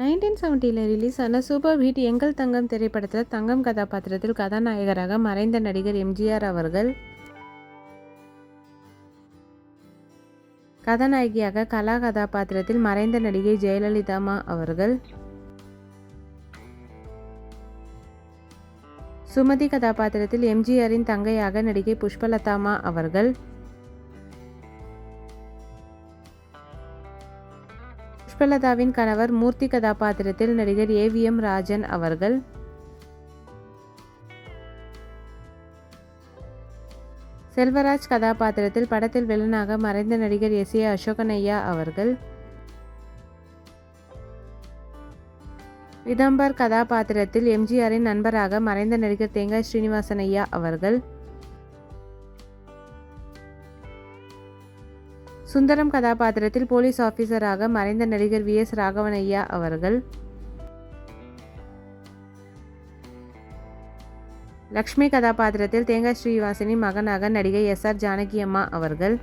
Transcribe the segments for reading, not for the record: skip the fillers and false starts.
1970 release ஆன super hit எங்கள் தங்கம் திரைப்படத்தில் தங்கம் கதாபாத்திரத்தில் கதாநாயகராக மறைந்த நடிகர் எம்ஜிஆர் அவர்கள், கதாநாயகியாக கலா கதாபாத்திரத்தில் மறைந்த நடிகை ஜெயலலிதா அம்மா அவர்கள், சுமதி கதாபாத்திரத்தில் எம்ஜிஆரின் தங்கையாக நடிகை புஷ்பலதா அம்மா அவர்கள், புஷ்பலதாவின் கணவர் மூர்த்தி கதாபாத்திரத்தில் நடிகர் ஏவிஎம் ராஜன் அவர்கள், செல்வராஜ் கதாபாத்திரத்தில் படத்தில் வில்லனாக மறைந்த நடிகர் எஸ்.ஏ. அசோகனையா அவர்கள், விதம்பர் கதாபாத்திரத்தில் எம்ஜிஆரின் நண்பராக மறைந்த நடிகர் தேங்காய் ஸ்ரீனிவாசன் ஐயா அவர்கள், சுந்தரம் கதாபாத்திரத்தில் போலீஸ் ஆபீசராக மறைந்த நடிகர் வி.எஸ். ராகவன் ஐயா அவர்கள், லக்ஷ்மி கதாபாத்திரத்தில் தேங்காய் ஸ்ரீனிவாசனின் மகனாக நடிகை எஸ்.ஆர். ஜானகி அம்மா அவர்கள்,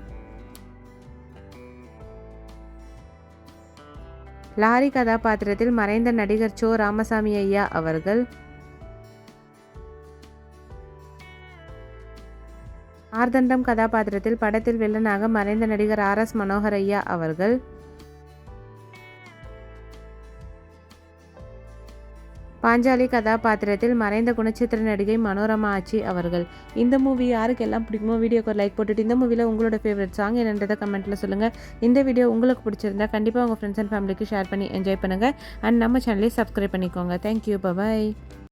லாரி கதாபாத்திரத்தில் மறைந்த நடிகர் சோ. ராமசாமி ஐயா அவர்கள், ஆர்தண்டம் கதாபாத்திரத்தில் படத்தில் வில்லனாக மறைந்த நடிகர் ஆர்.எஸ். மனோகர் ஐயா அவர்கள், பாஞ்சாலி கதாபாத்திரத்தில் மறைந்த குணச்சித்திர நடிகை மனோரமா ஆச்சி அவர்கள். இந்த மூவி யாருக்கெல்லாம் பிடிக்குமோ வீடியோக்கு ஒரு லைக் போட்டுட்டு இந்த மூவியில் உங்களோட ஃபேவரட் சாங் என்னன்றதை கமெண்ட்டில் சொல்லுங்கள். இந்த வீடியோ உங்களுக்கு பிடிச்சிருந்தா கண்டிப்பாக உங்கள் ஃப்ரெண்ட்ஸ் அண்ட் ஃபேமிலிக்கு ஷேர் பண்ணி என்ஜாய் பண்ணுங்கள். அண்ட் நம்ம சேனலை சப்ஸ்கிரைப் பண்ணிக்கோங்க. தேங்க்யூ, பாய்.